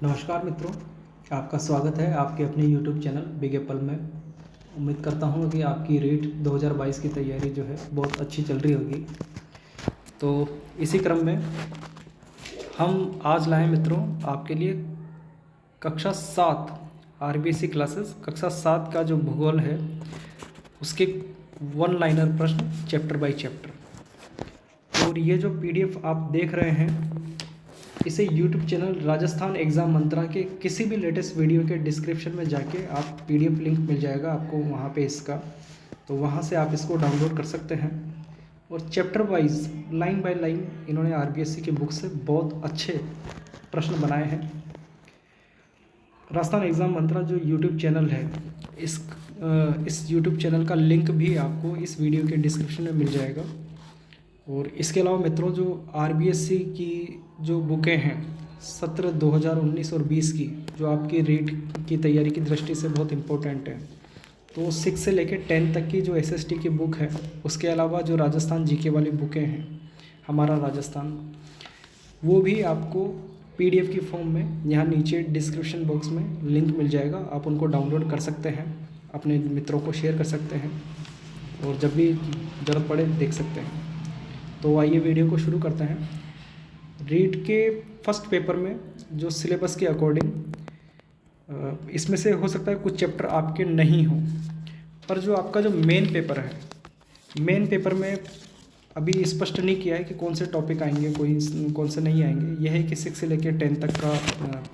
नमस्कार मित्रों, आपका स्वागत है आपके अपने YouTube चैनल बिग एप्पल में। उम्मीद करता हूँ कि आपकी रीट 2022 की तैयारी जो है बहुत अच्छी चल रही होगी। तो इसी क्रम में हम आज लाए मित्रों आपके लिए कक्षा 7 RBSc क्लासेस कक्षा 7 का जो भूगोल है उसके वन लाइनर प्रश्न चैप्टर बाय चैप्टर। और ये जो PDF आप देख रहे हैं इसे YouTube चैनल राजस्थान एग्ज़ाम मंत्रा के किसी भी लेटेस्ट वीडियो के डिस्क्रिप्शन में जाके आप PDF लिंक मिल जाएगा आपको वहाँ पे इसका, तो वहाँ से आप इसको डाउनलोड कर सकते हैं। और chapter wise line by line इन्होंने RBSc की बुक से बहुत अच्छे प्रश्न बनाए हैं। राजस्थान एग्ज़ाम मंत्रा जो YouTube चैनल है इस YouTube चैनल का लिंक भी आपको इस वीडियो के डिस्क्रिप्शन में मिल जाएगा। और इसके अलावा मित्रों जो RBSc की जो बुकें हैं सत्र 2019 और 20 की जो आपकी रीट की तैयारी की दृष्टि से बहुत इम्पोर्टेंट है, तो 6 से लेकर 10 तक की जो SST की बुक है, उसके अलावा जो राजस्थान GK वाली बुकें हैं हमारा राजस्थान, वो भी आपको PDF की फॉर्म में यहाँ नीचे डिस्क्रिप्शन बॉक्स में लिंक मिल जाएगा। आप उनको डाउनलोड कर सकते हैं, अपने मित्रों को शेयर कर सकते हैं और जब भी ज़रूरत पड़े देख सकते हैं। तो आइए वीडियो को शुरू करते हैं। रीट के फर्स्ट पेपर में जो सिलेबस के अकॉर्डिंग इसमें से हो सकता है कुछ चैप्टर आपके नहीं हो, पर जो आपका जो मेन पेपर है, मेन पेपर में अभी स्पष्ट नहीं किया है कि कौन से टॉपिक आएंगे, कौन से नहीं आएंगे। यह है कि 6 से लेकर 10 तक का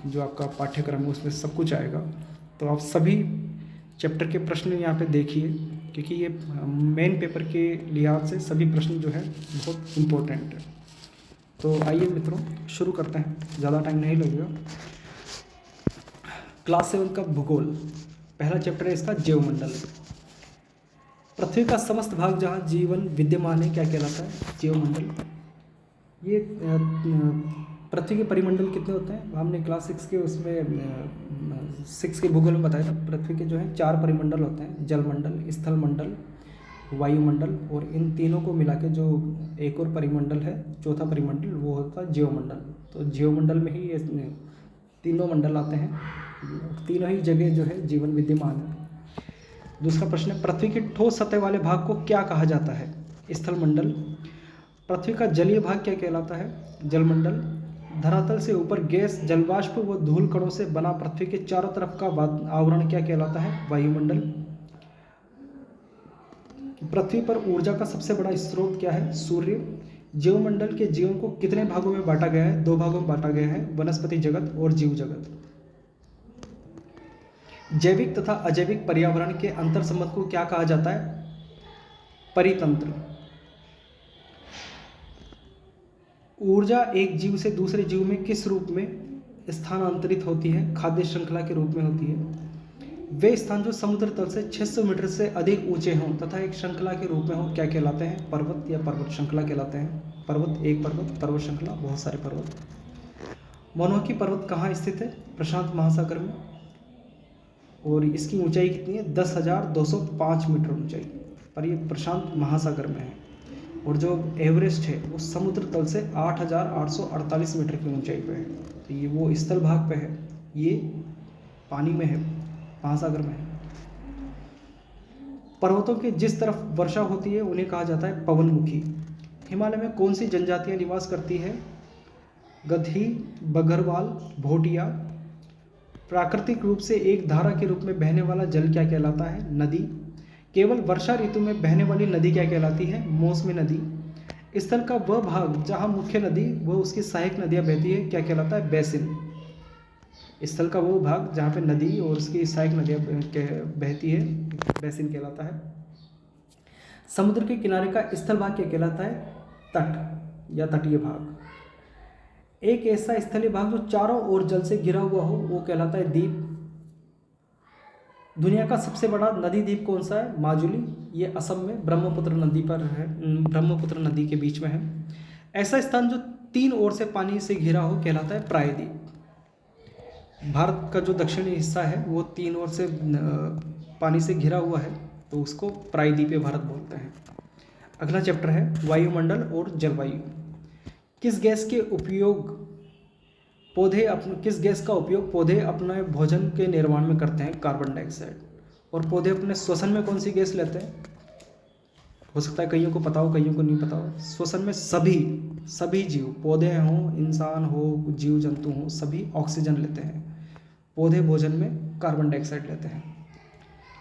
जो आपका पाठ्यक्रम है उसमें सब कुछ आएगा। तो आप सभी चैप्टर के प्रश्न यहाँ पे देखिए, क्योंकि ये मेन पेपर के लिहाज से सभी प्रश्न जो है बहुत इम्पोर्टेंट है। तो आइए मित्रों शुरू करते हैं, ज़्यादा टाइम नहीं लगेगा। क्लास 7 का भूगोल, पहला चैप्टर है इसका जीवमंडल। पृथ्वी का समस्त भाग जहाँ जीवन विद्यमान है क्या कहलाता है? जीवमंडल। ये पृथ्वी के परिमंडल कितने होते हैं? हमने क्लास 6 के उसमें 6 के भूगोल में बताया था। पृथ्वी के जो है 4 परिमंडल होते हैं, जलमंडल, स्थल मंडल, वायुमंडल, और इन तीनों को मिला के जो एक और परिमंडल है, चौथा परिमंडल, वो होता है जीवमंडल। तो जीवमंडल में ही ये तीनों मंडल आते हैं, तीनों ही जगह जो है जीवन विद्यमान है। दूसरा प्रश्न है, पृथ्वी के ठोस सतह वाले भाग को क्या कहा जाता है? स्थल मंडल। पृथ्वी का जलीय भाग क्या कहलाता है? जलमंडल। धरातल से ऊपर गैस, जलवाष्प व धूल कणों से बना पृथ्वी के चारों तरफ का आवरण क्या कहलाता है? वायुमंडल। पृथ्वी पर ऊर्जा का सबसे बड़ा स्रोत क्या है? सूर्य। जीवमंडल के जीवन को कितने भागों में बांटा गया है? 2 भागों में बांटा गया है, वनस्पति जगत और जीव जगत। जैविक तथा अजैविक पर्यावरण के अंतर संबंध को क्या कहा जाता है? परितंत्र। ऊर्जा एक जीव से दूसरे जीव में किस रूप में स्थानांतरित होती है? खाद्य श्रृंखला के रूप में होती है। वे स्थान जो समुद्र तल से 600 मीटर से अधिक ऊंचे हों तथा एक श्रृंखला के रूप में हों क्या कहलाते हैं? पर्वत या पर्वत श्रृंखला कहलाते हैं। पर्वत, एक पर्वत, पर्वत श्रृंखला, बहुत सारे पर्वत। मोनोकी पर्वत कहाँ स्थित है? प्रशांत महासागर में। और इसकी ऊंचाई कितनी है? 10,205 मीटर ऊंचाई पर, ये प्रशांत महासागर में है। और जो एवरेस्ट है वो समुद्र तल से 8,848 मीटर की ऊंचाई पे है। तो ये वो स्थल भाग पे है, ये पानी में है, महासागर में है। पर्वतों के जिस तरफ वर्षा होती है उन्हें कहा जाता है पवनमुखी। हिमालय में कौन सी जनजातियां निवास करती है? गधी, बघरवाल, भोटिया। प्राकृतिक रूप से एक धारा के रूप में बहने वाला जल क्या कहलाता है? नदी। केवल वर्षा ऋतु में बहने वाली नदी क्या कहलाती है? मौसमी नदी। स्थल का वह भाग जहाँ मुख्य नदी व उसकी सहायक नदियाँ बहती है क्या कहलाता है? बेसिन। स्थल का वो भाग जहाँ पे नदी और उसकी सहायक नदियाँ बहती है बेसिन कहलाता है। समुद्र के किनारे का स्थल भाग क्या कहलाता है? तट या तटीय भाग। एक ऐसा स्थलीय भाग जो चारों ओर जल से घिरा हुआ हो वो कहलाता है द्वीप। दुनिया का सबसे बड़ा नदी द्वीप कौन सा है? माजुली। ये असम में ब्रह्मपुत्र नदी पर है, ब्रह्मपुत्र नदी के बीच में है। ऐसा स्थान जो 3 ओर से पानी से घिरा हो कहलाता है प्रायद्वीप। भारत का जो दक्षिणी हिस्सा है वो 3 ओर से पानी से घिरा हुआ है, तो उसको प्रायद्वीपीय भारत बोलते हैं। अगला चैप्टर है वायुमंडल और जलवायु। किस गैस के उपयोग पौधे अपने किस गैस का उपयोग पौधे अपने भोजन के निर्माण में करते हैं? Carbon dioxide. और पौधे अपने श्वसन में कौन सी गैस लेते हैं? हो सकता है कईयों को पता हो, कईयों को नहीं पता हो। श्वसन में सभी जीव, पौधे हों, इंसान हो, जीव जंतु हों, सभी ऑक्सीजन लेते हैं। पौधे भोजन में कार्बन डाइऑक्साइड लेते हैं,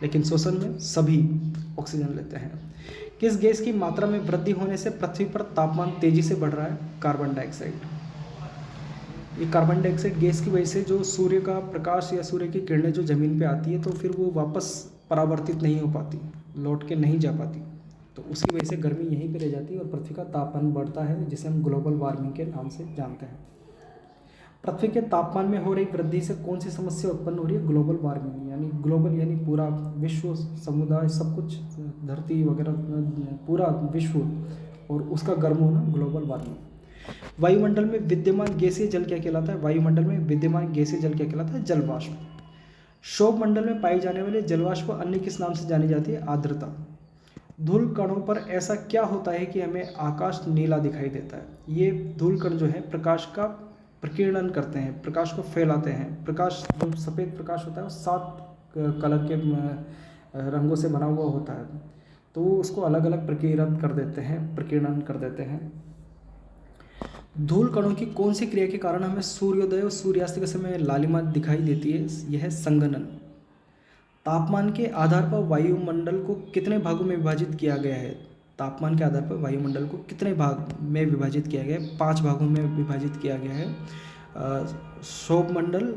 लेकिन श्वसन में सभी ऑक्सीजन लेते हैं। किस गैस की मात्रा में वृद्धि होने से पृथ्वी पर तापमान तेजी से बढ़ रहा है? Carbon dioxide. ये कार्बन डाइऑक्साइड गैस की वजह से जो सूर्य का प्रकाश या सूर्य की किरणें जो ज़मीन पे आती है तो फिर वो वापस परावर्तित नहीं हो पाती, लौट के नहीं जा पाती, तो उसकी वजह से गर्मी यहीं पे रह जाती है और पृथ्वी का तापमान बढ़ता है, जिसे हम ग्लोबल वार्मिंग के नाम से जानते हैं। पृथ्वी के तापमान में हो रही वृद्धि से कौन सी समस्या उत्पन्न हो रही है? ग्लोबल वार्मिंग, यानी ग्लोबल यानी पूरा विश्व, समुदाय, सब कुछ, धरती वगैरह, पूरा विश्व और उसका गर्म होना, ग्लोबल वार्मिंग। वायुमंडल में विद्यमान गैसीय जल क्या कहलाता है? वायुमंडल में विद्यमान गैसीय जल क्या कहलाता है? जलवाष्प। क्षोभ मंडल में पाई जाने वाले जलवाष्प अन्य किस नाम से जानी जाती है? आर्द्रता। धूल कणों पर ऐसा क्या होता है कि हमें आकाश नीला दिखाई देता है? ये धूल कण जो है प्रकाश का प्रकीर्णन करते हैं, प्रकाश को फैलाते हैं। प्रकाश, जो सफ़ेद प्रकाश होता है वो 7 कलर के रंगों से बना हुआ होता है, तो वो उसको अलग अलग प्रकीर्णन कर देते हैं। धूल कणों की कौन सी क्रिया के कारण हमें सूर्योदय और सूर्यास्त के समय लालिमा दिखाई देती है? यह संघनन। तापमान के आधार पर वायुमंडल को कितने भागों में विभाजित किया गया है? तापमान के आधार पर वायुमंडल को कितने भाग में विभाजित किया गया है? 5 भागों में विभाजित किया गया है। क्षोभ मंडल,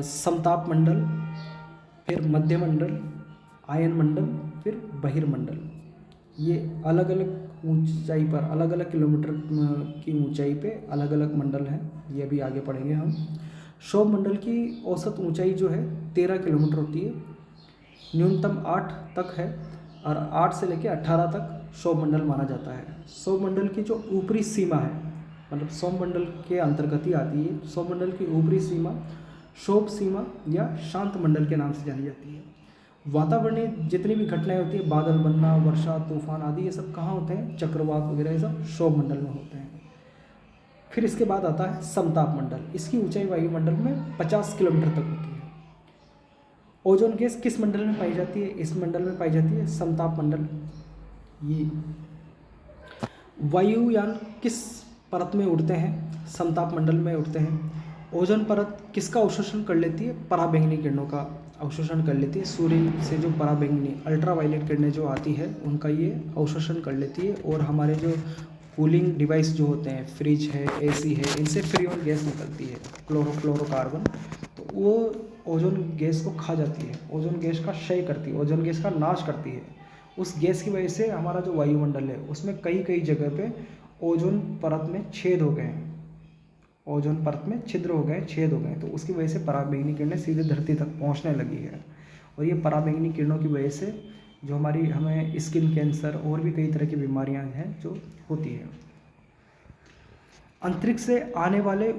समताप मंडल, फिर मध्य मंडल, आयन मंडल, फिर बहिर्मंडल। ये अलग अलग ऊंचाई पर, अलग अलग किलोमीटर की ऊंचाई पे अलग अलग मंडल हैं, ये भी आगे पढ़ेंगे हम। क्षोभ मंडल की औसत ऊंचाई जो है 13 किलोमीटर होती है, न्यूनतम 8 तक है, और 8 से लेकर 18 तक क्षोभ मंडल माना जाता है। क्षोभ मंडल की जो ऊपरी सीमा है, मतलब क्षोभ मंडल के अंतर्गत ही आती है, क्षोभ मंडल की ऊपरी सीमा क्षोभ सीमा या शांत मंडल के नाम से जानी जाती है। वातावरणीय जितनी भी घटनाएं होती है, बादल बनना, वर्षा, तूफान आदि, ये सब कहाँ होते हैं? चक्रवात वगैरह, ये सब क्षोभ मंडल में होते हैं। फिर इसके बाद आता है समताप मंडल। इसकी ऊंचाई वायुमंडल में 50 किलोमीटर तक होती है। ओजोन गैस किस मंडल में पाई जाती है? इस मंडल में पाई जाती है, समताप मंडल। ये वायुयान किस परत में उड़ते हैं? समताप मंडल में उड़ते हैं। ओजोन परत किसका अवशोषण कर लेती है? पराबैंगनी किरणों का अवशोषण कर लेती है। सूर्य से जो पराबैंगनी अल्ट्रावायलेट किरणें जो आती है उनका ये अवशोषण कर लेती है, और हमारे जो कूलिंग डिवाइस जो होते हैं, फ्रिज है, एसी है, इनसे फ्रीऑन गैस निकलती है, क्लोरोफ्लोरोकार्बन, तो वो ओजोन गैस को खा जाती है, ओजोन गैस का क्षय करती है, ओजोन गैस का नाश करती है। उस गैस की वजह से हमारा जो वायुमंडल है उसमें कई जगह पे ओजोन परत में छेद हो गए हैं, ओजोन परत में छिद्र हो गए, छेद हो गए, तो उसकी वजह से पराबैंगनी किरणें सीधे धरती तक पहुंचने लगी है। और ये पराबैंगनी किरणों की वजह से जो हमें स्किन कैंसर और भी कई तरह की बीमारियां हैं जो होती है। अंतरिक्ष से आने वाले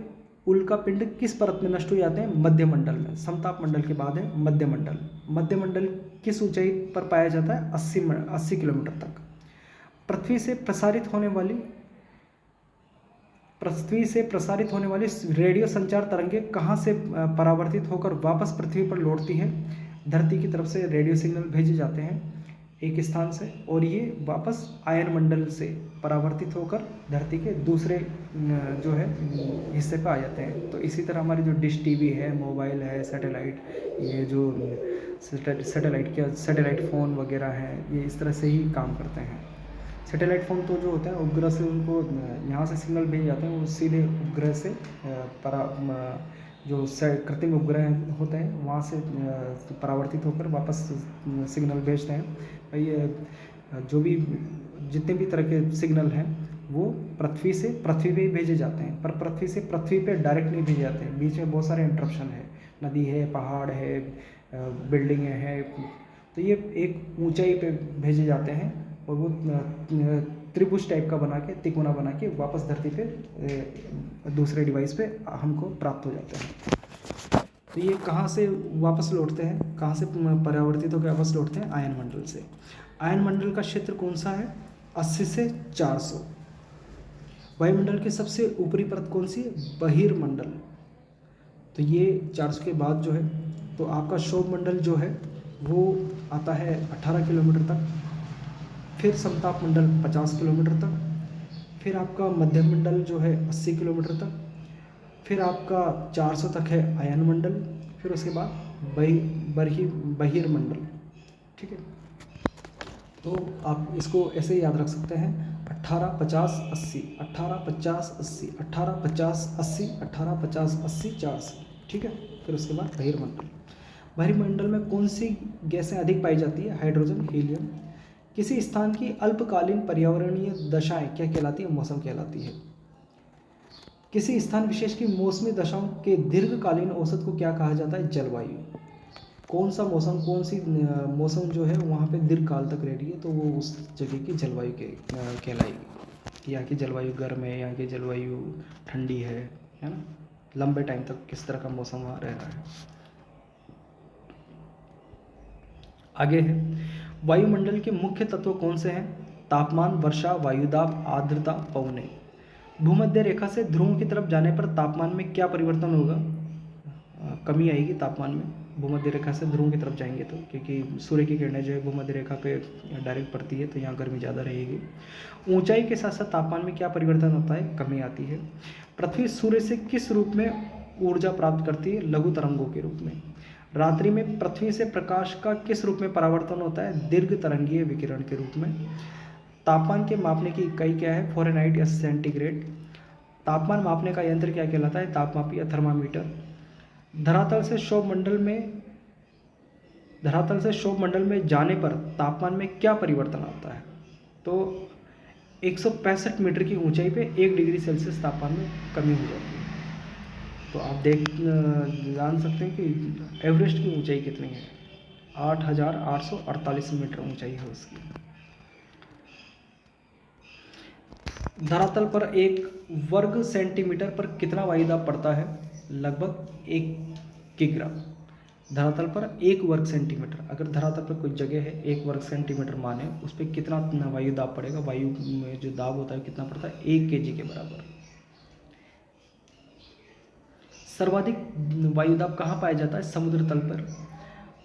उल्कापिंड किस परत में नष्ट हो जाते हैं? मध्य मंडल में। समताप मंडल के बाद है मध्य मंडल। मध्य मंडल किस ऊंचाई पर पाया जाता है? 80 किलोमीटर तक। पृथ्वी से प्रसारित होने वाली रेडियो संचार तरंगें कहाँ से परावर्तित होकर वापस पृथ्वी पर लौटती हैं? धरती की तरफ से रेडियो सिग्नल भेजे जाते हैं एक स्थान से, और ये वापस आयन मंडल से परावर्तित होकर धरती के दूसरे जो है हिस्से पर आ जाते हैं। तो इसी तरह हमारी जो डिश टीवी है, मोबाइल है, सैटेलाइट, ये जो सैटेलाइट फ़ोन वगैरह हैं, ये इस तरह से ही काम करते हैं। सैटेलाइट फ़ोन तो जो होता है उपग्रह से उनको यहाँ से सिग्नल भेजे जाते हैं, वो सीधे उपग्रह से जो कृत्रिम उपग्रह होते हैं वहाँ से परावर्तित होकर वापस सिग्नल भेजते हैं। ये जो भी जितने भी तरह के सिग्नल हैं वो पृथ्वी पे ही भेजे जाते हैं, पर पृथ्वी से पृथ्वी पे डायरेक्ट नहीं भेजे जाते हैं, बीच में बहुत सारे इंटरप्शन है, नदी है, पहाड़ है, बिल्डिंगें हैं, तो ये एक ऊंचाई पे भेजे जाते हैं और वो त्रिभुज टाइप का बना के, तिकोना बना के वापस धरती पे दूसरे डिवाइस पे हमको प्राप्त हो जाते हैं। तो ये कहाँ से वापस लौटते हैं, कहाँ से परावर्तित होकर वापस लौटते हैं? आयन मंडल से। आयन मंडल का क्षेत्र कौन सा है? 80 से 400। वायुमंडल की सबसे ऊपरी परत कौन सी है? बहिर्मंडल। तो ये 400 के बाद जो है, तो आपका क्षोभमंडल जो है वो आता है 18 किलोमीटर तक, फिर समताप मंडल 50 किलोमीटर तक, फिर आपका मध्यम मंडल जो है 80 किलोमीटर तक, फिर आपका 400 तक है अयन मंडल, फिर उसके बाद बहिर्मंडल। ठीक है, तो आप इसको ऐसे याद रख सकते हैं 18 50 80, 18 50 80, 18 50 80, 18 50 80 400। ठीक है, फिर उसके बाद बहिर्मंडल। बहिर्मंडल में कौन सी गैसें अधिक पाई जाती है? Hydrogen, helium. किसी स्थान की अल्पकालीन पर्यावरणीय दशाएं क्या कहलाती है? मौसम कहलाती है। किसी स्थान विशेष की मौसमी दशाओं के दीर्घकालीन औसत को क्या कहा जाता है? जलवायु। कौन सा मौसम, कौन सी मौसम जो है वहाँ पे दीर्घकाल तक रह रही है, तो वो उस जगह की जलवायु कहलाएगी। यहाँ की जलवायु गर्म है, यहाँ की जलवायु ठंडी है ना, लंबे टाइम तक किस तरह का मौसम वहाँ रह रहा है। आगे है, वायुमंडल के मुख्य तत्व कौन से हैं? तापमान, वर्षा, वायुदाब, आर्द्रता, पवने। भूमध्य रेखा से ध्रुवों की तरफ जाने पर तापमान में क्या परिवर्तन होगा? कमी आएगी तापमान में, भूमध्य रेखा से ध्रुवों की तरफ जाएंगे तो, क्योंकि सूर्य की किरणें जो है भूमध्य रेखा पे डायरेक्ट पड़ती है, तो यहाँ गर्मी ज़्यादा रहेगी। ऊंचाई के साथ साथ तापमान में क्या परिवर्तन होता है? कमी आती है। पृथ्वी सूर्य से किस रूप में ऊर्जा प्राप्त करती है? लघु तरंगों के रूप में। रात्रि में पृथ्वी से प्रकाश का किस रूप में परावर्तन होता है? दीर्घ तरंगीय विकिरण के रूप में। तापमान के मापने की इकाई क्या है? फ़ारेनहाइट या सेंटीग्रेड। तापमान मापने का यंत्र क्या कहलाता है? तापमापी या थर्मामीटर। धरातल से क्षोभमंडल में जाने पर तापमान में क्या परिवर्तन आता है? तो 165 मीटर की ऊंचाई पे 1 डिग्री सेल्सियस तापमान में कमी हो जाती है। तो आप जान सकते हैं कि एवरेस्ट की ऊंचाई कितनी है? 8,848 मीटर ऊंचाई है उसकी। धरातल पर 1 वर्ग सेंटीमीटर पर कितना वायुदाब पड़ता है? लगभग 1 किग्रा। धरातल पर 1 वर्ग सेंटीमीटर, अगर धरातल पर कोई जगह है 1 वर्ग सेंटीमीटर माने, उस पर कितना वायुदाब पड़ेगा? वायु में जो दाब होता है कितना पड़ता है? 1 kg के बराबर। सर्वाधिक वायुदाब कहाँ पाया जाता है? समुद्र तल पर।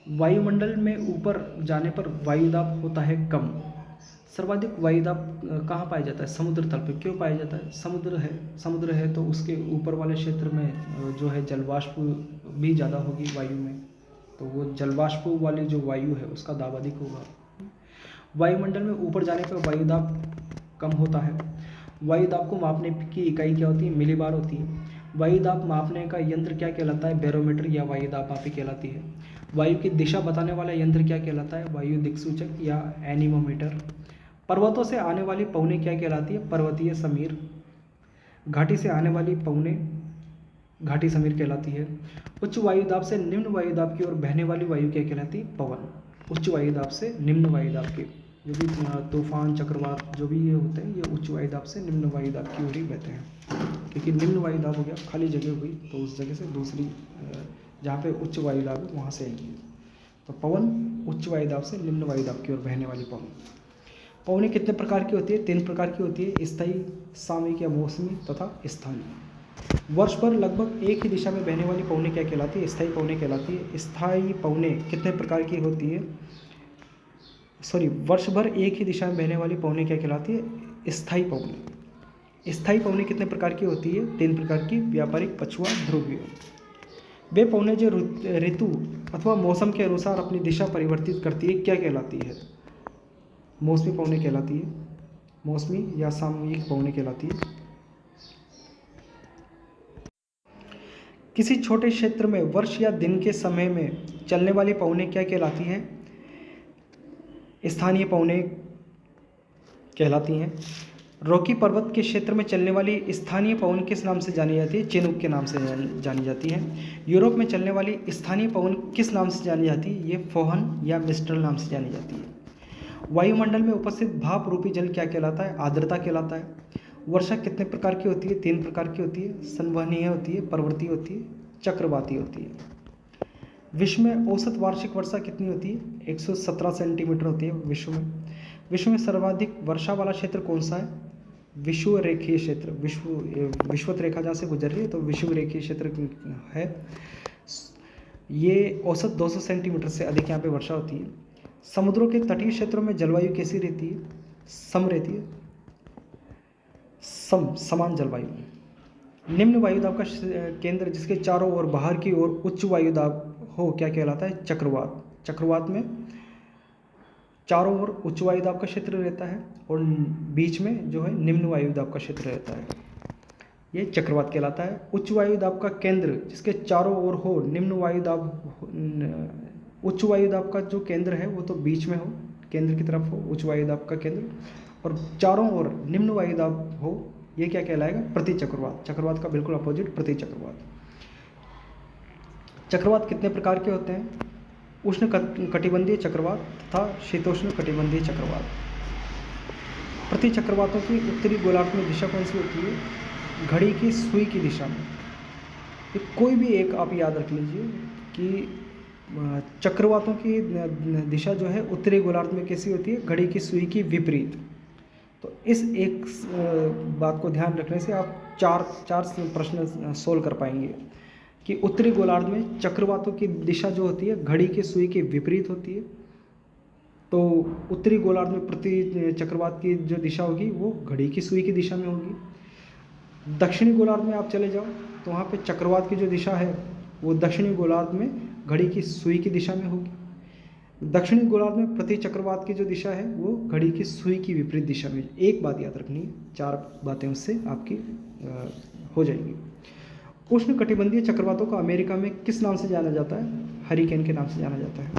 वायुमंडल में ऊपर जाने पर वायुदाब होता है कम। सर्वाधिक वायुदाब कहाँ पाया जाता है? समुद्र तल पर। क्यों पाया जाता है? समुद्र है तो उसके ऊपर वाले क्षेत्र में जो है जलवाष्प भी ज़्यादा होगी वायु में, तो वो जलवाष्प वाली जो वायु है उसका दाब अधिक होगा। वायुमंडल में ऊपर जाने पर वायुदाब कम होता है। वायुदाब को मापने की इकाई क्या होती है? मिलीबार होती है। वायुदाब मापने का यंत्र क्या कहलाता है? बैरोमीटर या वायुदाब मापी कहलाती है। वायु की दिशा बताने वाला यंत्र क्या कहलाता है? वायु दिक्सूचक या एनीमोमीटर। पर्वतों से आने वाली पवनें क्या कहलाती है? पर्वतीय समीर। घाटी से आने वाली पवनें घाटी समीर कहलाती है। उच्च वायुदाब से निम्न वायुदाब की ओर बहने वाली वायु क्या कहलाती है? पवन। उच्च वायुदाब से निम्न वायुदाब के जो भी तूफान, चक्रवात जो भी ये होते हैं, ये उच्च वायुदाब से निम्न वायुदाब की ओर ही बहते हैं। क्योंकि निम्न वायुदाब हो गया, खाली जगह हुई, तो उस जगह से दूसरी जहाँ पे उच्च वायुदाब है वहाँ से आएंगी। तो पवन उच्च वायुदाब से निम्न वायुदाब की ओर बहने वाली पवन। पवनें कितने प्रकार की होती है? 3 प्रकार की होती है, स्थायी, सामयिक या मौसमी तथा स्थानीय। वर्ष भर लगभग एक ही दिशा में बहने वाली पवनें क्या कहलाती है? स्थायी पवनें कहलाती है। स्थायी पवनें कितने प्रकार की होती है? वर्ष भर एक ही दिशा में बहने वाली पवनें क्या कहलाती है? स्थायी पवनें। स्थायी पवनें कितने प्रकार की होती है? 3 प्रकार की, व्यापारिक, पछुआ, ध्रुवीय। वे पवनें जो ऋतु अथवा मौसम के अनुसार अपनी दिशा परिवर्तित करती है क्या कहलाती है? मौसमी पवनें कहलाती है। मौसमी या सामयिक पवनें कहलाती है। किसी छोटे क्षेत्र में वर्ष या दिन के समय में चलने वाली पवनें क्या कहलाती हैं? स्थानीय पवनें कहलाती हैं। रॉकी पर्वत के क्षेत्र में चलने वाली स्थानीय पवन किस नाम से जानी जाती है? चिनूक के नाम से जानी जाती है। यूरोप में चलने वाली स्थानीय पवन किस नाम से जानी जाती है? ये फोहन या मिस्ट्रल नाम से जानी जाती है। वायुमंडल में उपस्थित भाप रूपी जल क्या कहलाता है? आर्द्रता कहलाता है। वर्षा कितने प्रकार की होती है? 3 प्रकार की होती है, संवहनीय होती है, पर्वतीय होती है, चक्रवाती होती है। विश्व में औसत वार्षिक वर्षा कितनी होती है? 117 सेंटीमीटर होती है विश्व में। विश्व में सर्वाधिक वर्षा वाला क्षेत्र कौन सा है? विषुवरेखीय क्षेत्र, विषुवत रेखा जहाँ से गुजर रही है तो विषुवरेखीय क्षेत्र है। ये औसत 200 सेंटीमीटर से अधिक यहाँ पे वर्षा होती है। समुद्रों के तटीय क्षेत्रों में जलवायु कैसी रहती है? सम रहती है, समान जलवायु। निम्न वायुदाब का केंद्र जिसके चारों ओर बाहर की ओर उच्च वायुदाब हो क्या कहलाता है? चक्रवात। चक्रवात में चारों ओर उच्च वायुदाब का क्षेत्र रहता है और बीच में जो है निम्न वायुदाब का क्षेत्र रहता है, ये चक्रवात कहलाता है। उच्च वायुदाब का केंद्र जिसके चारों ओर हो निम्न वायुदाब, उच्च वायुदाब का जो केंद्र है वो तो बीच में हो, केंद्र की तरफ हो उच्च वायुदाब का केंद्र, और चारों ओर निम्न वायुदाब हो, ये क्या कहलाएगा? प्रति चक्रवात। चक्रवात का बिल्कुल अपोजिट प्रति चक्रवात। चक्रवात कितने प्रकार के होते हैं? उष्ण कटिबंधीय चक्रवात तथा शीतोष्ण कटिबंधीय चक्रवात। प्रति चक्रवातों की उत्तरी गोलार्ध में दिशा कौन सी होती है? घड़ी की सुई की दिशा में। कोई भी एक आप याद रख लीजिए कि चक्रवातों की दिशा जो है उत्तरी गोलार्ध में कैसी होती है? घड़ी की सुई की विपरीत। तो इस एक बात को ध्यान रखने से आप चार प्रश्न सोल्व कर पाएंगे कि उत्तरी गोलार्ध में चक्रवातों की दिशा जो होती है घड़ी की सुई के विपरीत होती है, तो उत्तरी गोलार्ध में प्रति चक्रवात की जो दिशा होगी वो घड़ी की सुई की दिशा में होगी। दक्षिणी गोलार्ध में आप चले जाओ तो वहाँ पे चक्रवात की जो दिशा है वो दक्षिणी गोलार्ध में घड़ी की सुई की दिशा में होगी। दक्षिणी गोलार्ध में प्रति चक्रवात की जो दिशा है वो घड़ी की सुई की विपरीत दिशा में। एक बात याद रखनी है, चार बातें उससे आपकी हो जाएंगी। उष्ण कटिबंधीय चक्रवातों को अमेरिका में किस नाम से जाना जाता है? हरिकेन के नाम से जाना जाता है।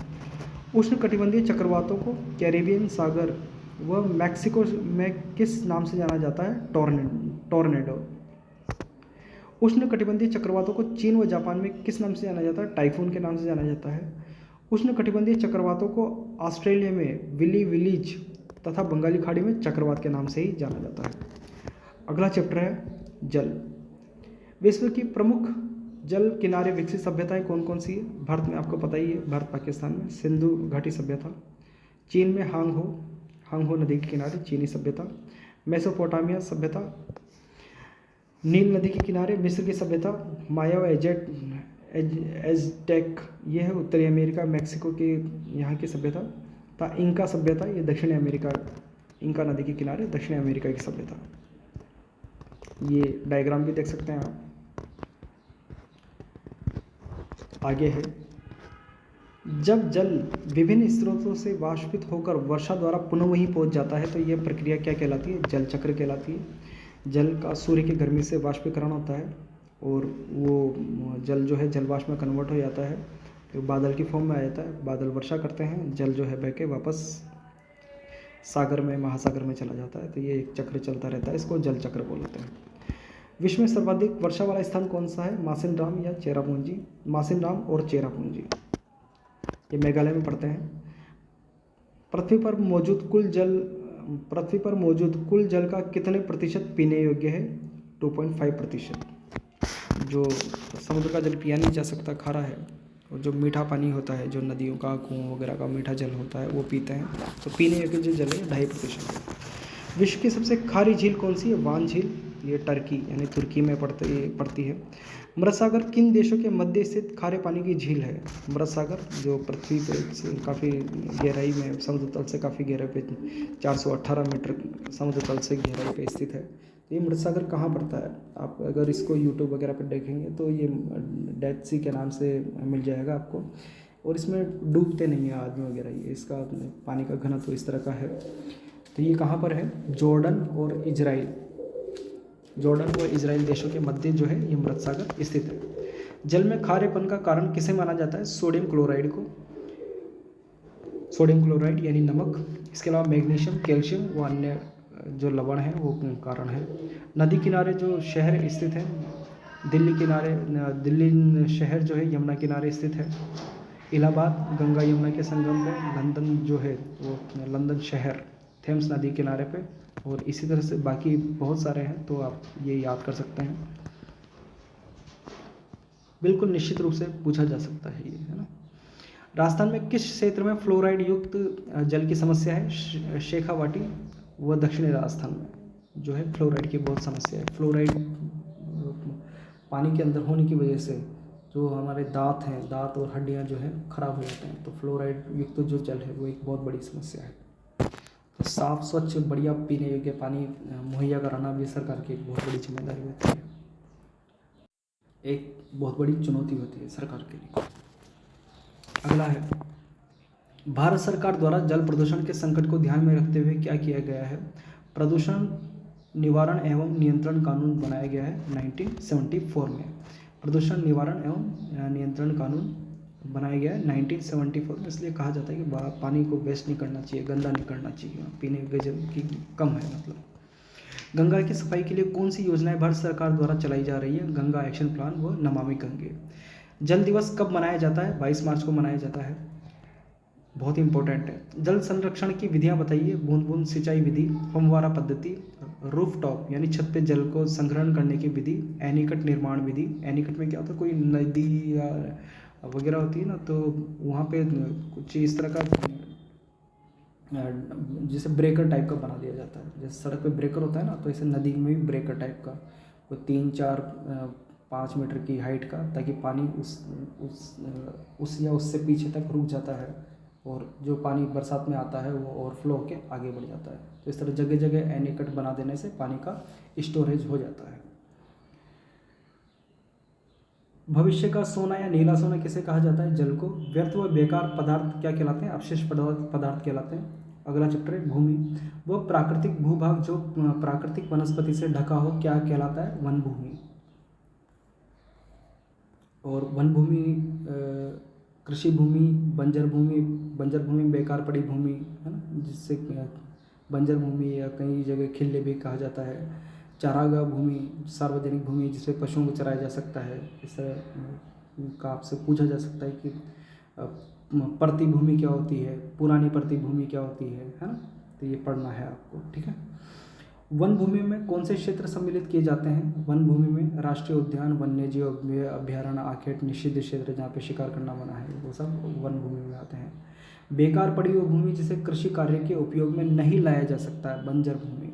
उष्ण कटिबंधीय चक्रवातों को कैरेबियन सागर व मैक्सिको में किस नाम से जाना जाता है? टॉर्नेडो। उष्ण कटिबंधीय चक्रवातों को चीन व जापान में किस नाम से जाना जाता है? टाइफून के नाम से जाना जाता है। उष्ण कटिबंधीय चक्रवातों को ऑस्ट्रेलिया में विली विलीज तथा बंगाली खाड़ी में चक्रवात के नाम से ही जाना जाता है। अगला चैप्टर है जल। विश्व की प्रमुख जल किनारे विकसित सभ्यताएं कौन कौन सी है? भारत में आपको पता ही है, भारत पाकिस्तान में सिंधु घाटी सभ्यता, चीन में हांगहो नदी के किनारे चीनी सभ्यता, मेसोपोटामिया सभ्यता, नील नदी के किनारे मिस्र की सभ्यता, माया व एज़टेक ये है उत्तरी अमेरिका मैक्सिको की यहाँ की सभ्यता, था इंका सभ्यता ये दक्षिणी अमेरिका, इंका नदी के किनारे दक्षिणी अमेरिका की सभ्यता। ये डायग्राम भी देख सकते हैं आप। आगे है, जब जल विभिन्न स्रोतों से वाष्पित होकर वर्षा द्वारा पुनः वहीं पहुंच जाता है तो यह प्रक्रिया क्या कहलाती है? जल चक्र कहलाती है। जल का सूर्य की गर्मी से वाष्पीकरण होता है और वो जल जो है जल वाष्प में कन्वर्ट हो जाता है, तो बादल की फॉर्म में आ जाता है, बादल वर्षा करते हैं, जल जो है बह के वापस सागर में महासागर में चला जाता है। तो ये एक चक्र चलता रहता है, इसको जल चक्र बोलते हैं। विश्व में सर्वाधिक वर्षा वाला स्थान कौन सा है? मासिनराम या चेरापूंजी? मासिनराम और चेरापूंजी ये मेघालय में पड़ते हैं। पृथ्वी पर मौजूद कुल जल का कितने प्रतिशत पीने योग्य है? 2.5%। जो समुद्र का जल पिया नहीं जा सकता, खारा है, और जो मीठा पानी होता है, जो नदियों का कुओं वगैरह का मीठा जल होता है वो पीते हैं, तो पीने योग्य जो जल है 2.5% है। विश्व की सबसे खारी झील कौन सी है? वान झील, ये टर्की यानी तुर्की में पड़ती है। मृत सागर किन देशों के मध्य स्थित खारे पानी की झील है? मृत सागर जो पृथ्वी पे काफ़ी गहराई में, समुद्र तल से काफ़ी गहराई पे 418 मीटर समुद्र तल से गहराई पे स्थित है। तो ये मृत सागर कहाँ पड़ता है? आप अगर इसको यूट्यूब वगैरह पर देखेंगे तो ये डेड सी के नाम से मिल जाएगा आपको, और इसमें डूबते नहीं है आदमी वगैरह, ये इसका पानी का घनत्व तो इस तरह का है। तो ये कहाँ पर है? जॉर्डन और इजराइल देशों के मध्य जो है ये मृत सागर स्थित है। जल में खारेपन का कारण किसे माना जाता है? सोडियम क्लोराइड को। सोडियम क्लोराइड यानी नमक, इसके अलावा मैग्नीशियम, कैल्शियम व अन्य जो लवण है वो कारण है। नदी किनारे जो शहर स्थित है, दिल्ली शहर जो है यमुना किनारे स्थित है। इलाहाबाद गंगा यमुना के संगम में, लंदन जो है वो लंदन शहर थेम्स नदी किनारे पे, और इसी तरह से बाकी बहुत सारे हैं, तो आप ये याद कर सकते हैं। बिल्कुल निश्चित रूप से पूछा जा सकता है ये, है ना। राजस्थान में किस क्षेत्र में फ्लोराइड युक्त जल की समस्या है? शेखावाटी व दक्षिणी राजस्थान में। जो है फ्लोराइड की बहुत समस्या है। फ्लोराइड पानी के अंदर होने की वजह से जो हमारे दांत हैं, दांत और हड्डियां जो हैं खराब हो जाते हैं। तो फ्लोराइड युक्त जो जल है वो एक बहुत बड़ी समस्या है। तो साफ़ स्वच्छ बढ़िया पीने योग्य पानी मुहैया कराना भी सरकार की एक बहुत बड़ी जिम्मेदारी होती है, एक बहुत बड़ी चुनौती होती है सरकार के लिए। अगला है, भारत सरकार द्वारा जल प्रदूषण के संकट को ध्यान में रखते हुए क्या किया गया है। प्रदूषण निवारण एवं नियंत्रण कानून बनाया गया है 1974 में। प्रदूषण निवारण एवं नियंत्रण कानून बनाया गया है 1974 में। इसलिए कहा जाता है कि पानी को वेस्ट नहीं करना चाहिए, गंदा नहीं करना चाहिए, पीने योग्य जल की कम है मतलब। गंगा की सफाई के लिए कौन सी योजनाएं भारत सरकार द्वारा चलाई जा रही है। गंगा एक्शन प्लान व नमामि गंगे। जल दिवस कब मनाया जाता है। 22 मार्च को मनाया जाता है, बहुत ही इंपॉर्टेंट है। जल संरक्षण की विधियां बताइए। बूंद बूंद सिंचाई विधि, फव्वारा पद्धति, रूफटॉप यानी छत पे जल को संग्रहण करने की विधि, एनीकट निर्माण विधि। एनीकट में क्या होता है, कोई नदी या वगैरह होती है ना, तो वहाँ पे कुछ इस तरह का जैसे ब्रेकर टाइप का बना दिया जाता है। जैसे सड़क पे ब्रेकर होता है ना, तो ऐसे नदी में भी ब्रेकर टाइप का कोई 3-4-5 मीटर की हाइट का, ताकि पानी उस या उससे पीछे तक रुक जाता है और जो पानी बरसात में आता है वो ओवरफ्लो होकर आगे बढ़ जाता है। तो इस तरह जगह जगह एनीकट बना देने से पानी का स्टोरेज हो जाता है। भविष्य का सोना या नीला सोना किसे कहा जाता है। जल को। व्यर्थ व बेकार पदार्थ क्या कहलाते हैं। अवशिष्ट पदार्थ कहलाते हैं। अगला चैप्टर है भूमि। वह प्राकृतिक भूभाग जो प्राकृतिक वनस्पति से ढका हो क्या कहलाता है। वन भूमि। और वन भूमि कृषि भूमि, बंजर भूमि बेकार पड़ी भूमि है ना, जिससे बंजर भूमि या कई जगह खिल्ले भी कहा जाता है। चारागाह भूमि, सार्वजनिक भूमि जिसपे पशुओं को चराया जा सकता है। इस तरह का आपसे पूछा जा सकता है कि परती भूमि क्या होती है, पुरानी परती भूमि क्या होती है ना, तो ये पढ़ना है आपको, ठीक है। वन भूमि में कौन से क्षेत्र सम्मिलित किए जाते हैं। वन भूमि में राष्ट्रीय उद्यान, वन्यजीव अभ्यारण्य, आखेट, निषिद्ध क्षेत्र जहाँ पे शिकार करना मना है, वो सब वन भूमि में आते हैं। बेकार पड़ी हुई भूमि जिसे कृषि कार्य के उपयोग में नहीं लाया जा सकता है, बंजर भूमि।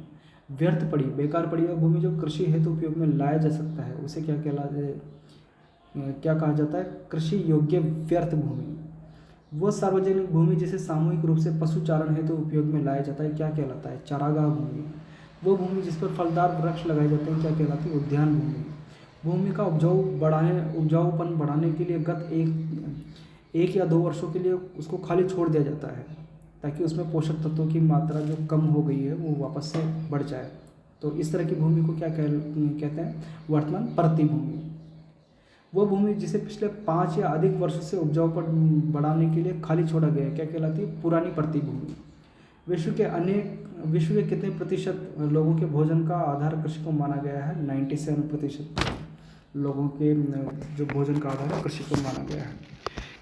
व्यर्थ पड़ी, बेकार पड़ी हुई भूमि जो कृषि हेतु उपयोग में लाया जा सकता है, उसे क्या कहा जाता है, कृषि योग्य व्यर्थ भूमि। वो सार्वजनिक भूमि जिसे सामूहिक रूप से पशुचारण हेतु उपयोग में लाया जाता है क्या कहलाता है, चारागाह भूमि। वो भूमि जिस पर फलदार वृक्ष लगाए जाते हैं क्या कहलाती है, उद्यान भूमि। भूमि का उपजाऊपन बढ़ाने के लिए गत एक या 2 वर्षों के लिए उसको खाली छोड़ दिया जाता है, ताकि उसमें पोषक तत्वों की मात्रा जो कम हो गई है वो वापस से बढ़ जाए। तो इस तरह की भूमि को क्या कहते हैं, वर्तमान परती भूमि। वो भूमि जिसे पिछले 5 या अधिक वर्षों से उपजाऊपन बढ़ाने के लिए खाली छोड़ा गया है क्या कहलाती है, पुरानी परती भूमि। विश्व के कितने प्रतिशत लोगों के भोजन का आधार कृषि को माना गया है। 97% लोगों के जो भोजन का आधार है कृषि को माना गया है।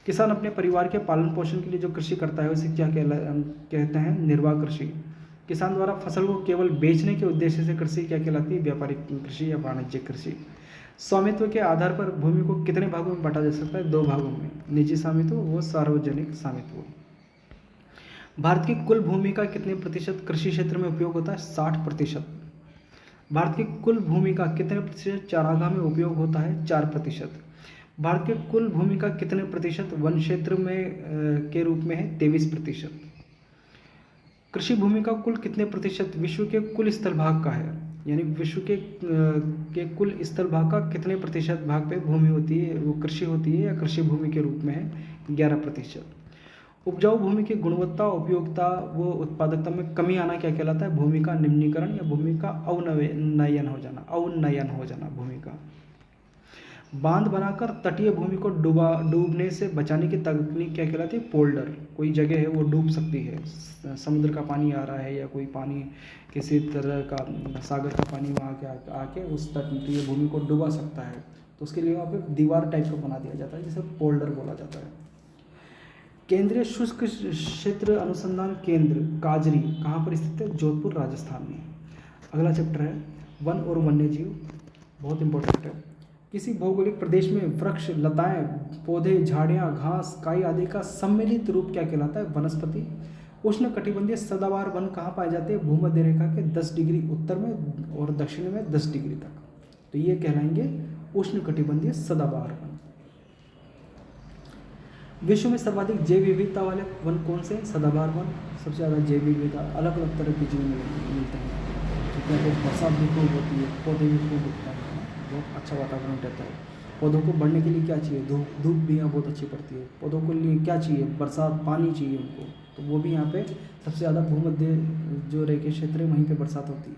किसान अपने परिवार के पालन पोषण के लिए जो कृषि करता है उसे क्या कहते हैं, निर्वाह कृषि। किसान द्वारा फसल को केवल बेचने के उद्देश्य से कृषि क्या कहलाती है, व्यापारिक कृषि या वाणिज्यिक कृषि। स्वामित्व के आधार पर भूमि को कितने भागों में बांटा जा सकता है, 2 भागों में, निजी स्वामित्व व सार्वजनिक स्वामित्व। भारत की कुल भूमि का कितने प्रतिशत कृषि क्षेत्र में उपयोग होता है, 60%। भारत की कुल भूमि का कितने प्रतिशत चारागाह में उपयोग होता है, 4%। भारत के कुल भूमि का कितने प्रतिशत वन क्षेत्र में के रूप में है, 23%। कृषि भूमि का कुल कितने प्रतिशत विश्व के कुल स्थल भाग का है, यानी विश्व के कुल स्थल भाग का कितने प्रतिशत भाग पे भूमि होती है, वो कृषि होती है या कृषि भूमि के रूप में है, 11%। उपजाऊ भूमि की गुणवत्ता, उपयोगिता व उत्पादकता में कमी आना क्या कहलाता है, भूमि का निम्नीकरण या भूमि का अवनयन हो जाना भूमि का। बांध बनाकर तटीय भूमि को डूबने से बचाने की तकनीक क्या कहलाती है, पोल्डर। कोई जगह है वो डूब सकती है, समुद्र का पानी आ रहा है या कोई पानी किसी तरह का सागर का पानी वहाँ आके उस तटीय भूमि को डुबा सकता है, तो उसके लिए वहाँ पे दीवार टाइप का बना दिया जाता है जिसे पोल्डर बोला जाता है। केंद्रीय शुष्क क्षेत्र अनुसंधान केंद्र काजरी कहाँ पर स्थित है, जोधपुर राजस्थान में। अगला चैप्टर है वन और वन्यजीव, बहुत इंपॉर्टेंट है। किसी भौगोलिक प्रदेश में वृक्ष, लताएं, पौधे, झाड़ियाँ, घास, काई आदि का सम्मिलित रूप क्या कहलाता है, वनस्पति। उष्ण कटिबंधीय सदाबहार वन कहाँ पाए जाते हैं? भूमध्य रेखा के 10 डिग्री उत्तर में और दक्षिण में 10 डिग्री तक। तो ये कहलाएंगे उष्ण कटिबंधीय सदाबहार वन। विश्व में सर्वाधिक जैव विविधता वाले वन कौन से? सदाबहार वन। सबसे ज़्यादा जैव विविधता, अलग अलग तरह के जीव मिलते हैं, ठीक है। तो बरसात भी खूब होती है, पौधे भी खूब उगते हैं, बहुत अच्छा वातावरण रहता है। पौधों को बढ़ने के लिए क्या चाहिए? धूप। धूप भी यहाँ बहुत अच्छी पड़ती है। पौधों के लिए क्या चाहिए? बरसात, पानी चाहिए उनको। तो वो भी यहाँ पे सबसे ज़्यादा भूमध्य जो रेखीय क्षेत्र है वहीं पे बरसात होती है।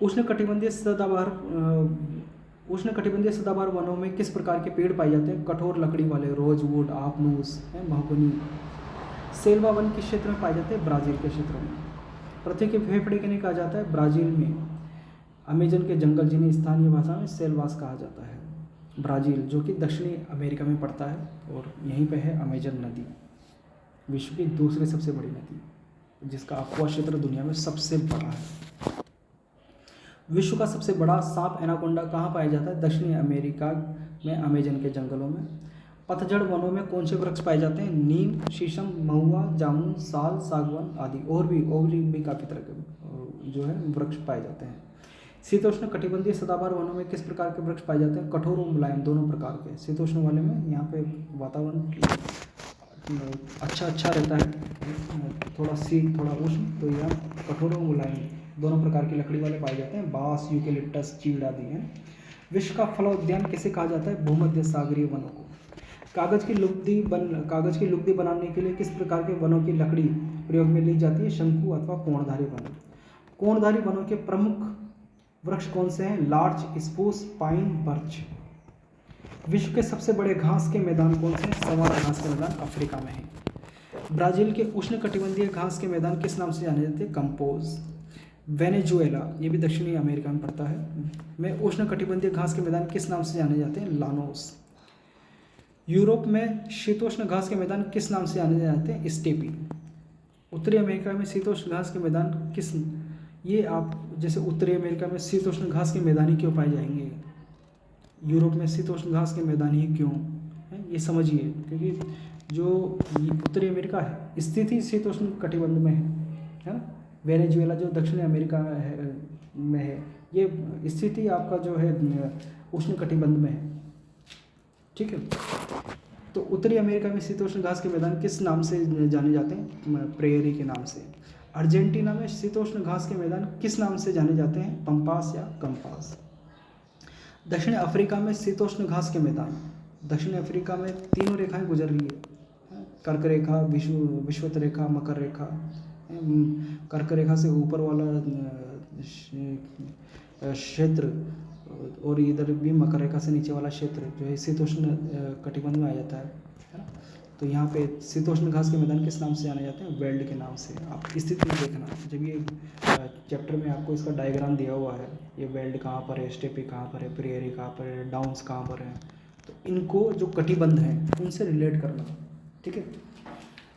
उष्णकटिबंधीय सदाबहार वनों में किस प्रकार के पेड़ पाए जाते हैं? कठोर लकड़ी वाले, रोजवुड, आपनूस, महोगनी। सेल्वा वन किस क्षेत्र में पाए जाते हैं? ब्राज़ील के क्षेत्र में। पृथ्वी के फेफड़े किन्हें कहा जाता है? ब्राज़ील में अमेजन के जंगल, जिन्हें स्थानीय भाषा में सेल्वास कहा जाता है। ब्राज़ील जो कि दक्षिणी अमेरिका में पड़ता है और यहीं पे है अमेजन नदी, विश्व की दूसरी सबसे बड़ी नदी, जिसका अक्वा क्षेत्र दुनिया में सबसे बड़ा है। विश्व का सबसे बड़ा सांप एनाकोंडा कहाँ पाया जाता है? दक्षिणी अमेरिका में अमेजन के जंगलों में। पतझड़ वनों में कौन से वृक्ष पाए जाते हैं? नीम, शीशम, महुआ, जामुन, साल, सागवान आदि। और भी काफ़ी तरह के जो है वृक्ष पाए जाते हैं। शीतोष्ण कटिबंधीय सदाबहार वनों में किस प्रकार के वृक्ष पाए जाते हैं? कठोर और मुलायम दोनों प्रकार के। शीतोष्ण वाले में यहाँ पे वातावरण अच्छा रहता है, थोड़ा शीत थोड़ा उष्ण, तो यहाँ कठोर और मुलायम दोनों प्रकार की लकड़ी वाले पाए जाते हैं। बांस, यूकेलिप्टस, चीड़ आदि हैं। विश्व का फलोद्यान किसे कहा जाता है? भूमध्य सागरीय वनों को। कागज़ की लुगदी बनाने के लिए किस प्रकार के वनों की लकड़ी प्रयोग में ली जाती है? शंकु अथवा कोणधारी वन। कोणधारी वनों के प्रमुख वृक्ष कौन से हैं? Larch, spruce, pine, birch. विश्व के सबसे बड़े घास के मैदान कौन से हैं? सवाना घास के मैदान अफ्रीका में है। ब्राज़ील के उष्णकटिबंधीय घास के मैदान किस नाम से जाने जाते हैं? कंपोज। वेनेजुएला, ये भी दक्षिणी अमेरिका में पड़ता है, में उष्णकटिबंधीय घास के मैदान किस नाम से जाने जाते हैं? लानोस। यूरोप में शीतोष्ण घास के मैदान किस नाम से जाने जाते हैं? स्टेपी। उत्तरी अमेरिका में शीतोष्ण घास के मैदान किस, ये आप जैसे उत्तरी अमेरिका में शीतोष्ण घास के मैदान ही क्यों पाए जाएंगे, यूरोप में शीतोष्ण घास के मैदान ही क्यों है, ये समझिए। क्योंकि जो उत्तरी अमेरिका है स्थित ही शीतोष्ण कटिबंध में है ना। वेनेजुएला जो दक्षिण अमेरिका में है ये स्थिति आपका जो है उष्ण कटिबंध में है, ठीक है। तो उत्तरी अमेरिका में शीतोष्ण घास के मैदान किस नाम से जाने जाते हैं? प्रेयरी के नाम से। अर्जेंटीना में शीतोष्ण घास के मैदान किस नाम से जाने जाते हैं? पंपास या कंपास। दक्षिण अफ्रीका में शीतोष्ण घास के मैदान, दक्षिण अफ्रीका में तीनों रेखाएं गुजर रही है, कर्क रेखा, विषुवत रेखा, मकर रेखा। कर्क रेखा से ऊपर वाला क्षेत्र और इधर भी मकर रेखा से नीचे वाला क्षेत्र जो है शीतोष्ण कटिबंध में आ जाता है ना। तो यहाँ पे शीतोष्ण घास के मैदान किस नाम से जाने जाते हैं? वेल्ड के नाम से। आप स्थिति में देखना, जब ये चैप्टर में आपको इसका डायग्राम दिया हुआ है, ये वेल्ड कहाँ पर है, स्टेपी कहाँ पर है, प्रेयरी कहाँ पर है, डाउन्स कहाँ पर है, तो इनको जो कटिबंध हैं उनसे रिलेट करना, ठीक है।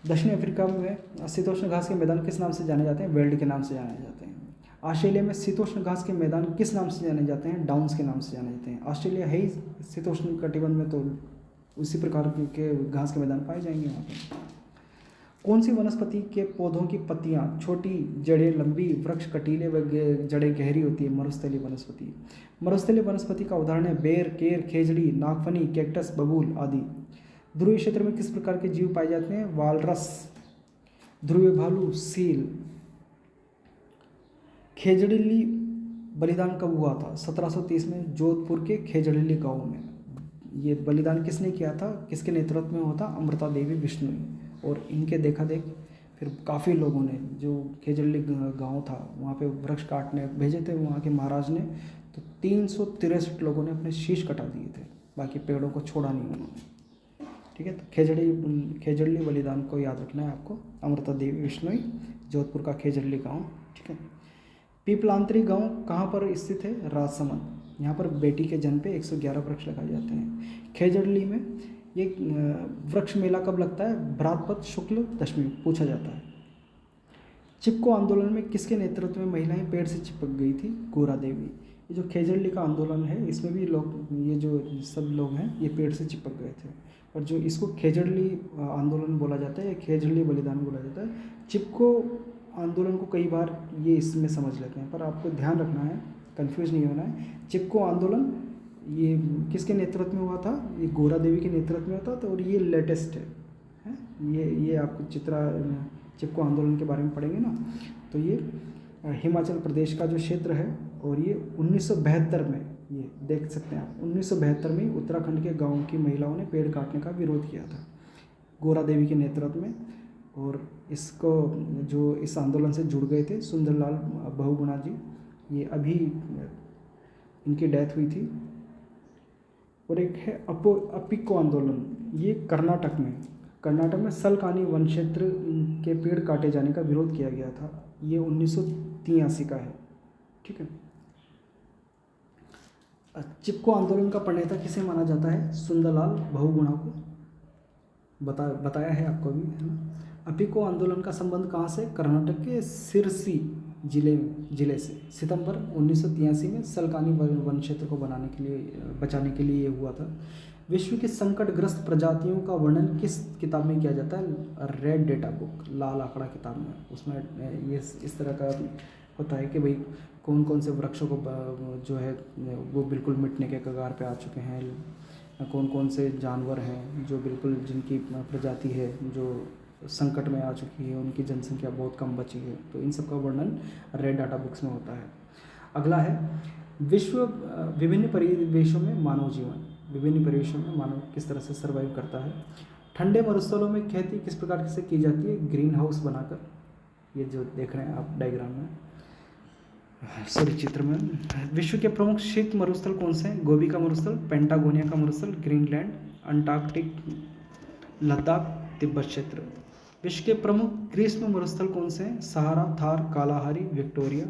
दक्षिण अफ्रीका में शीतोष्ण घास के मैदान किस नाम से जाने जाते हैं? वेल्ड के नाम से जाने जाते हैं। ऑस्ट्रेलिया में शीतोष्ण घास के मैदान किस नाम से जाने जाते हैं? डाउन्स के नाम से जाने जाते हैं। ऑस्ट्रेलिया है ही शीतोष्ण कटिबंध में, तो उसी प्रकार के घास के मैदान पाए जाएंगे वहाँ पर। कौन सी वनस्पति के पौधों की पत्तियाँ छोटी, जड़ें लंबी, वृक्ष कटीले व जड़ें गहरी होती है? मरुस्थलीय वनस्पति। मरुस्थलीय वनस्पति का उदाहरण है बेर, केर, खेजड़ी, नागफनी, कैक्टस, बबूल आदि। ध्रुवीय क्षेत्र में किस प्रकार के जीव पाए जाते हैं? वालरस, ध्रुवीय भालू, सील। खेजड़िल्ली बलिदान कब हुआ था? 1730 में जोधपुर के खेजड़िल्ली गांव में। ये बलिदान किसने किया था, किसके नेतृत्व में हुआ था? अमृता देवी बिश्नोई। और इनके देखा देख फिर काफ़ी लोगों ने, जो खेजड़िल्ली गांव था वहाँ पे वृक्ष काटने भेजे थे वहाँ के महाराज ने, तो 363 लोगों ने अपने शीश कटा दिए थे, बाकी पेड़ों को छोड़ा नहीं उन्होंने, ठीक है। तो खेजड़िल्ली बलिदान को याद रखना है आपको। अमृता देवी बिश्नोई, जोधपुर का खेजड़िल्ली गाँव, ठीक है। पीपलांतरी गांव कहाँ पर स्थित है? राजसमंद। यहाँ पर बेटी के जन्म पे 111 वृक्ष लगाए जाते हैं। खेजड़िल्ली में ये वृक्ष मेला कब लगता है? भाद्रपद शुक्ल दशमी, पूछा जाता है। चिपको आंदोलन में किसके नेतृत्व में महिलाएं पेड़ से चिपक गई थी? गोरा देवी। ये जो खेजड़ली का आंदोलन है, इसमें भी लोग, ये जो सब लोग हैं, ये पेड़ से चिपक गए थे। और जो इसको खेजड़ली आंदोलन बोला जाता है या खेजड़ली बलिदान बोला जाता है। चिपको आंदोलन को कई बार ये इसमें समझ लेते हैं, पर आपको ध्यान रखना है, कंफ्यूज नहीं होना है। चिपको आंदोलन ये किसके नेतृत्व में हुआ था? ये गोरा देवी के नेतृत्व में होता था, और ये लेटेस्ट है, ये आपको चिपको आंदोलन के बारे में पढ़ेंगे ना, तो ये हिमाचल प्रदेश का जो क्षेत्र है, और ये 1972 में, ये देख सकते हैं आप, 1972 में उत्तराखंड के गाँव की महिलाओं ने पेड़ काटने का विरोध किया था गोरा देवी के नेतृत्व में। और इसको जो इस आंदोलन से जुड़ गए थे सुंदरलाल बहुगुणा जी, ये अभी इनकी डेथ हुई थी। और एक है अपिको आंदोलन, ये कर्नाटक में सलकानी वन क्षेत्र के पेड़ काटे जाने का विरोध किया गया था। ये 1983 का है, ठीक है। चिपको आंदोलन का प्रणेता किसे माना जाता है? सुंदरलाल बहुगुणा को, बताया है आपको भी, है ना। अपिको आंदोलन का संबंध कहाँ से? कर्नाटक के सिरसी जिले से। सितंबर 1983 में सलकानी वन क्षेत्र को बचाने के लिए ये हुआ था। विश्व की संकटग्रस्त प्रजातियों का वर्णन किस किताब में किया जाता है? रेड डेटा बुक, लाल आंकड़ा किताब में। उसमें ये इस तरह का होता है कि भाई कौन कौन से वृक्षों को जो है वो बिल्कुल मिटने के कगार पे आ चुके हैं, कौन कौन से जानवर हैं जो बिल्कुल जिनकी प्रजाति है जो संकट में आ चुकी है, उनकी जनसंख्या बहुत कम बची है। तो इन सब का वर्णन रेड डाटा बुक्स में होता है। अगला है विभिन्न परिवेशों में मानव जीवन। विभिन्न परिवेशों में मानव किस तरह से सर्वाइव करता है। ठंडे मरुस्थलों में खेती किस प्रकार से की जाती है? ग्रीन हाउस बनाकर। ये जो देख रहे हैं आप डायग्राम में, सॉरी चित्र में। विश्व के प्रमुख शीत मरुस्थल कौन से हैं? गोबी का मरुस्थल, पेंटागोनिया का मरुस्थल, ग्रीनलैंड, अंटार्कटिक, लद्दाख, तिब्बत क्षेत्र। विश्व के प्रमुख ग्रीष्म मरुस्थल कौन से हैं? सहारा, थार, कालाहारी, विक्टोरिया।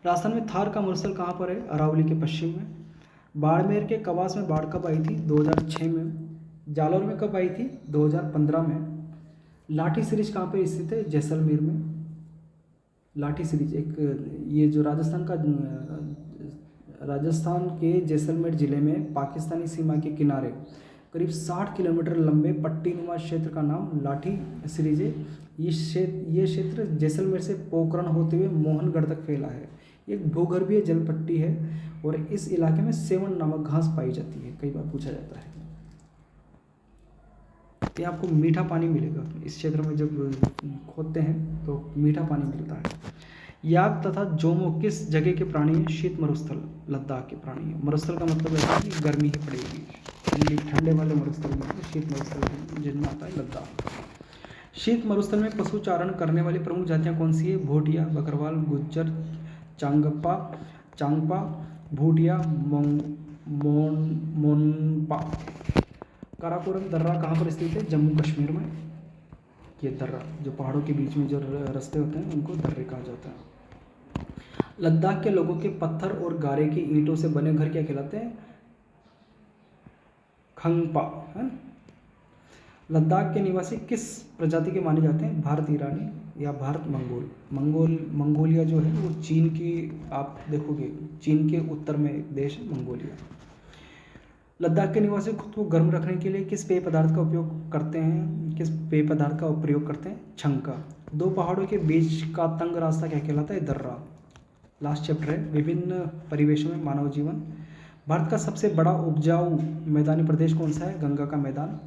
राजस्थान में थार का मरुस्थल कहाँ पर है? अरावली के पश्चिम में। बाड़मेर के कवास में बाढ़ कब आई थी? 2006 में। जालौर में कब आई थी? 2015 में। लाठी सिरिंज कहाँ पर स्थित है? जैसलमेर में। लाठी सिरिंज एक ये जो राजस्थान के जैसलमेर जिले में पाकिस्तानी सीमा के किनारे करीब 60 किलोमीटर लंबे पट्टीनुमा क्षेत्र का नाम लाठी सिरिंज है। ये क्षेत्र जैसलमेर से पोखरण होते हुए मोहनगढ़ तक फैला है। एक भूगर्भीय जल पट्टी है और इस इलाके में सेवन नामक घास पाई जाती है। कई बार पूछा जाता है। तो आपको मीठा पानी मिलेगा इस क्षेत्र में, जब खोदते हैं तो मीठा पानी मिलता है। याक तथा जोमो किस जगह के प्राणी हैं? शीत मरुस्थल, लद्दाख के प्राणी हैं। मरुस्थल का मतलब है कि गर्मी ही पड़ेगी, ठंडे वाले मरुस्थल में शीत मरुस्थल जिनमें आता है लद्दाख। शीत मरुस्थल में पशु चारण करने वाली प्रमुख जातियाँ कौन सी है? भोटिया, बकरवाल, गुज्जर, चांगपा, भूटिया, मोनपा। काराकोरम दर्रा कहाँ पर स्थित है? जम्मू कश्मीर में। ये दर्रा जो पहाड़ों के बीच में जो रास्ते होते हैं उनको दर्रे कहा जाता है। लद्दाख के लोगों के पत्थर और गारे की ईंटों से बने घर क्या कहलाते हैं? खंगपा, है ना। लद्दाख के निवासी किस प्रजाति के माने जाते हैं? भारत ईरानी या भारत मंगोलिया जो है वो चीन की, आप देखोगे चीन के उत्तर में एक देश है मंगोलिया। लद्दाख के निवासी खुद को गर्म रखने के लिए किस पेय पदार्थ का उपयोग करते हैं? छंका। दो पहाड़ों के बीच का तंग रास्ता क्या कहलाता है? दर्रा। लास्ट चैप्टर है विभिन्न परिवेशों में मानव जीवन। भारत का सबसे बड़ा उपजाऊ मैदानी प्रदेश कौन सा है? गंगा का मैदान।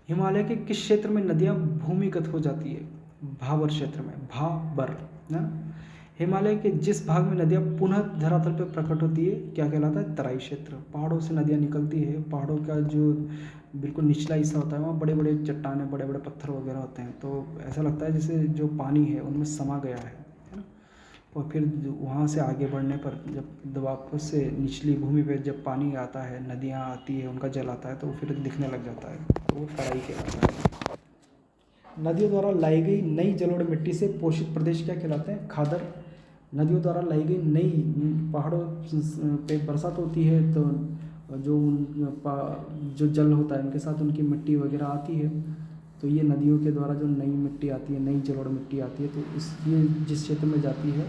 हिमालय के किस क्षेत्र में नदियाँ भूमिगत हो जाती है? भाबर क्षेत्र में, भाबर, है ना। हिमालय के जिस भाग में नदियाँ पुनः धरातल पर प्रकट होती है क्या कहलाता है? तराई क्षेत्र। पहाड़ों से नदियाँ निकलती है, पहाड़ों का जो बिल्कुल निचला हिस्सा होता है वहाँ बड़े बड़े चट्टानें, बड़े बड़े पत्थर वगैरह होते हैं, तो ऐसा लगता है जैसे जो पानी है उनमें समा गया है ना। और फिर वहाँ से आगे बढ़ने पर जब वापस से निचली भूमि पर जब पानी आता है, नदियाँ आती है, उनका जल आता है, तो फिर दिखने लग जाता है, तो वो तराई कहलाता है। नदियों द्वारा लाई गई नई जलोढ़ मिट्टी से पोषित प्रदेश क्या कहलाते हैं? खादर। नदियों द्वारा लाई गई नई, पहाड़ों पे बरसात होती है तो जो जल होता है उनके साथ उनकी मिट्टी वगैरह आती है, तो ये नदियों के द्वारा जो नई मिट्टी आती है, नई जलोढ़ मिट्टी आती है, तो ये जिस क्षेत्र में जाती है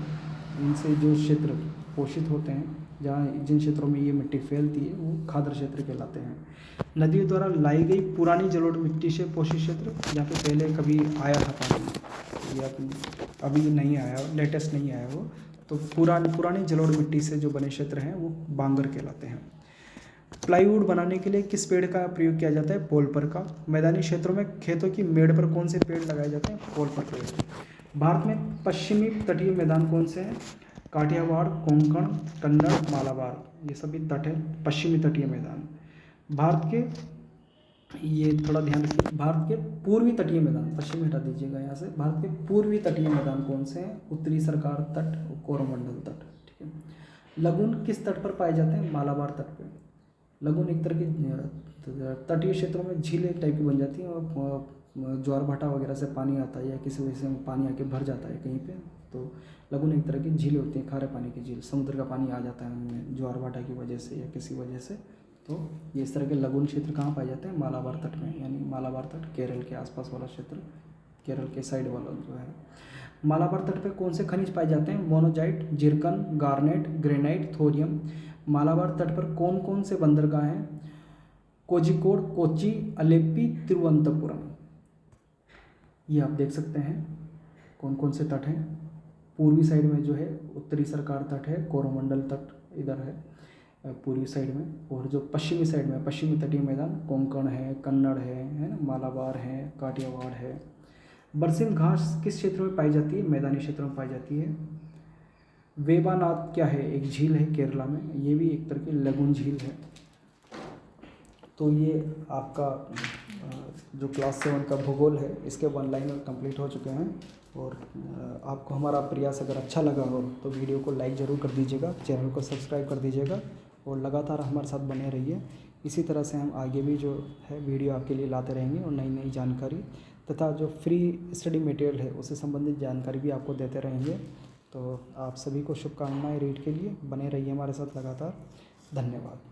इनसे जो क्षेत्र पोषित होते हैं, जहाँ जिन क्षेत्रों में ये मिट्टी फैलती है, वो खादर क्षेत्र कहलाते हैं। नदियों द्वारा लाई गई पुरानी जलोढ़ मिट्टी से पोषित क्षेत्र, जहाँ पे पहले कभी आया था पानी, या अभी नहीं आया, लेटेस्ट नहीं आया वो, तो पुरानी जलोढ़ मिट्टी से जो बने क्षेत्र हैं वो बांगर कहलाते हैं। प्लाईवुड बनाने के लिए किस पेड़ का प्रयोग किया जाता है? पोलपर का। मैदानी क्षेत्रों में खेतों की मेड़ पर कौन से पेड़ लगाए जाते हैं? पोलपर पेड़। भारत में पश्चिमी तटीय मैदान कौन से हैं? काठियावाड़, कोंकण, कन्नड़, मालाबार, ये सभी तट है पश्चिमी तटीय मैदान। भारत के, ये थोड़ा ध्यान रखिए, भारत के पूर्वी तटीय मैदान, पश्चिमी हटा दीजिएगा यहाँ से, भारत के पूर्वी तटीय मैदान कौन से हैं? उत्तरी सरकार तट, कोरोमंडल तट, ठीक है। लगून किस तट पर पाए जाते हैं? मालाबार तट पर। लगून एक तरह की तटीय क्षेत्रों में झीलें टाइप की बन जाती हैं, और ज्वार भाटा वगैरह से पानी आता है या किसी वजह से पानी आके भर जाता है कहीं पे, तो लगून एक तरह की झीलें होती हैं, खारे पानी की झील, समुद्र का पानी आ जाता है उनमें ज्वार भाटा की वजह से या किसी वजह से, तो ये इस तरह के लगून क्षेत्र कहाँ पाए जाते हैं? मालाबार तट में, यानी मालाबार तट केरल के आसपास वाला क्षेत्र, केरल के साइड वाला जो है। मालाबार तट पे कौन से खनिज पाए जाते हैं? Monazite, zircon, garnet, granite, thorium. Malabar तट पर कौन कौन से बंदरगाह हैं? कोझिकोड, कोच्चि, अलेप्पी, तिरुवनंतपुरम। ये आप देख सकते हैं कौन कौन से तट हैं। पूर्वी साइड में जो है उत्तरी सरकार तट है, कोरोमंडल तट इधर है पूर्वी साइड में, और जो पश्चिमी साइड में पश्चिमी तटीय मैदान कोंकण है, कन्नड़ है ना, मालाबार है, काठियावाड़ है। बरसिम घास किस क्षेत्र में पाई जाती है? मैदानी क्षेत्र में पाई जाती है। वेबानाथ क्या है? एक झील है केरला में, ये भी एक तरह की लगून झील है। तो ये आपका जो क्लास 7 का भूगोल है, इसके 1 लाइनर कंप्लीट हो चुके हैं। और आपको हमारा प्रयास अगर अच्छा लगा हो तो वीडियो को लाइक ज़रूर कर दीजिएगा, चैनल को सब्सक्राइब कर दीजिएगा, और लगातार हमारे साथ बने रहिए। इसी तरह से हम आगे भी जो है वीडियो आपके लिए लाते रहेंगे, और नई नई जानकारी तथा जो फ्री स्टडी मटेरियल है उससे संबंधित जानकारी भी आपको देते रहेंगे। तो आप सभी को शुभकामनाएं रीड के लिए, बने रहिए हमारे साथ लगातार। धन्यवाद।